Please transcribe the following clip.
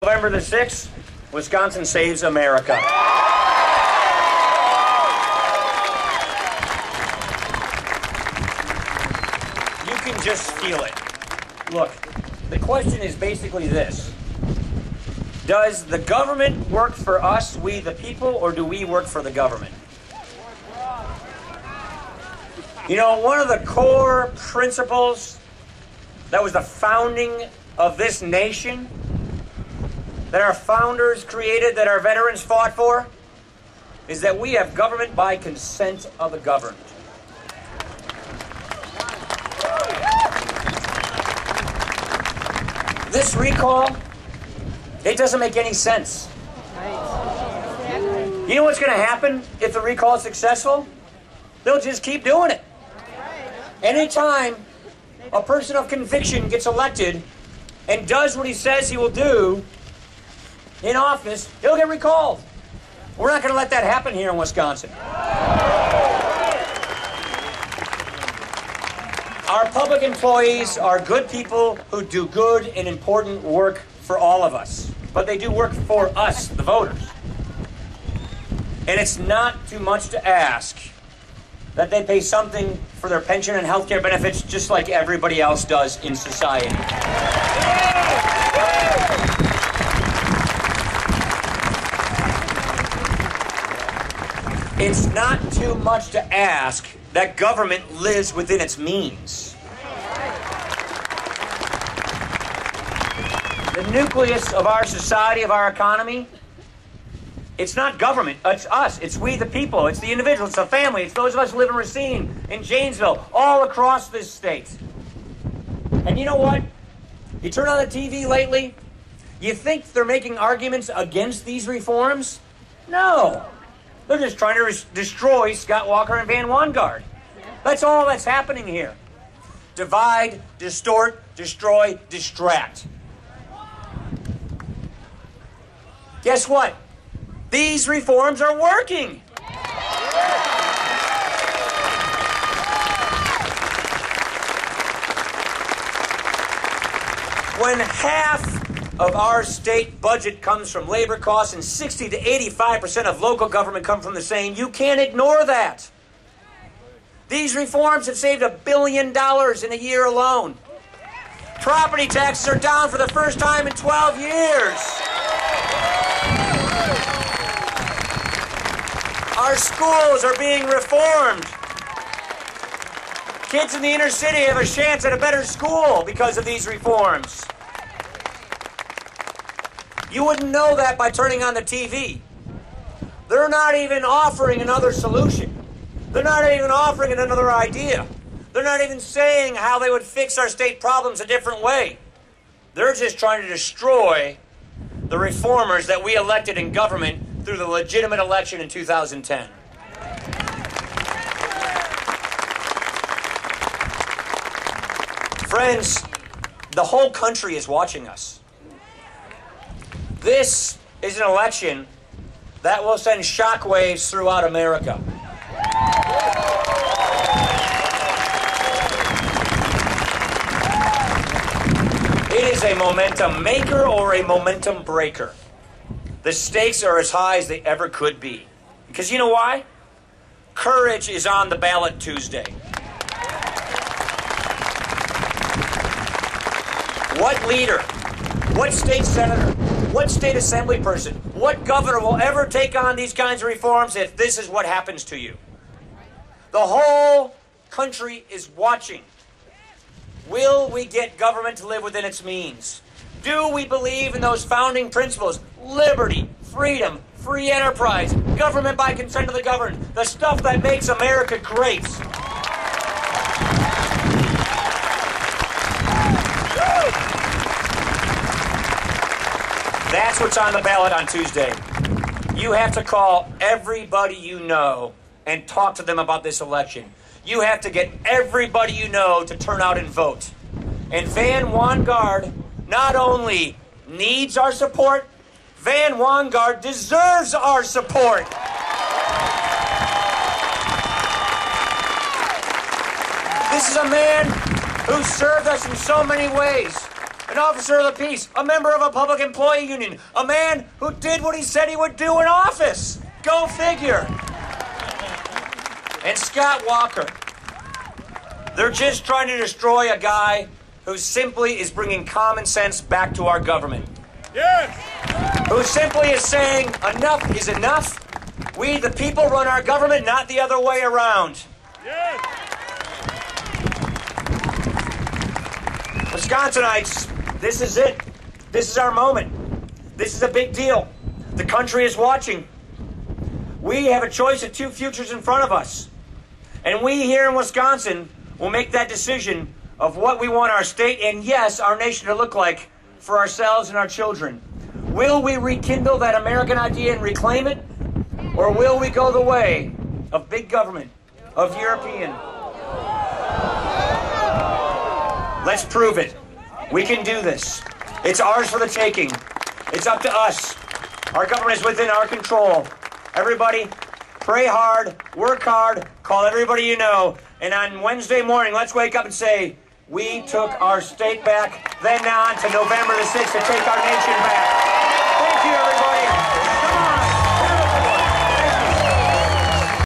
November the 6th, Wisconsin saves America. You can just feel it. Look, the question is basically this. Does the government work for us, we the people, or do we work for the government? You know, one of the core principles that was the founding of this nation, that our founders created, that our veterans fought for, is that we have government by consent of the governed. This recall, it doesn't make any sense. You know what's going to happen if the recall is successful? They'll just keep doing it. Anytime a person of conviction gets elected and does what he says he will do in office, he'll get recalled. We're not going to let that happen here in Wisconsin. Our public employees are good people who do good and important work for all of us. But they do work for us, the voters. And it's not too much to ask that they pay something for their pension and health care benefits just like everybody else does in society. It's not too much to ask that government lives within its means. The nucleus of our society, of our economy, it's not government, it's us, it's we the people, it's the individual, it's the family, it's those of us who live in Racine, in Janesville, all across this state. And you know what? You turn on the TV lately, you think they're making arguments against these reforms? No. They're just trying to destroy Scott Walker and Van Wangard. That's all that's happening here. Divide, distort, destroy, distract. Guess what? These reforms are working. When half of our state budget comes from labor costs and 60 to 85% of local government come from the same, you can't ignore that. These reforms have saved $1 billion in a year alone. Property taxes are down for the first time in 12 years. Our schools are being reformed. Kids in the inner city have a chance at a better school because of these reforms. You wouldn't know that by turning on the TV. They're not even offering another solution. They're not even offering another idea. They're not even saying how they would fix our state problems a different way. They're just trying to destroy the reformers that we elected in government through the legitimate election in 2010. Friends, the whole country is watching us. This is an election that will send shockwaves throughout America. It is a momentum maker or a momentum breaker. The stakes are as high as they ever could be. Because you know why? Courage is on the ballot Tuesday. What leader, what state senator, what state assembly person, what governor will ever take on these kinds of reforms if this is what happens to you? The whole country is watching. Will we get government to live within its means? Do we believe in those founding principles? Liberty, freedom, free enterprise, government by consent of the governed, the stuff that makes America great. That's what's on the ballot on Tuesday. You have to call everybody you know and talk to them about this election. You have to get everybody you know to turn out and vote. And Van Wangard not only needs our support, Van Wangard deserves our support. This is a man who served us in so many ways. an officer of the peace, a member of a public employee union, a man who did what he said he would do in office. Go figure. And Scott Walker. They're just trying to destroy a guy who simply is bringing common sense back to our government. Yes! Who simply is saying enough is enough. We, the people, run our government, not the other way around. Yes! Wisconsinites, this is it. This is our moment. This is a big deal. The country is watching. We have a choice of two futures in front of us. And we here in Wisconsin will make that decision of what we want our state and, yes, our nation to look like for ourselves and our children. Will we rekindle that American idea and reclaim it? Or will we go the way of big government, of European? Let's prove it. We can do this. It's ours for the taking. It's up to us. Our government is within our control. Everybody, pray hard, work hard, call everybody you know, and on Wednesday morning, let's wake up and say, we took our state back, then on to November the 6th to take our nation back.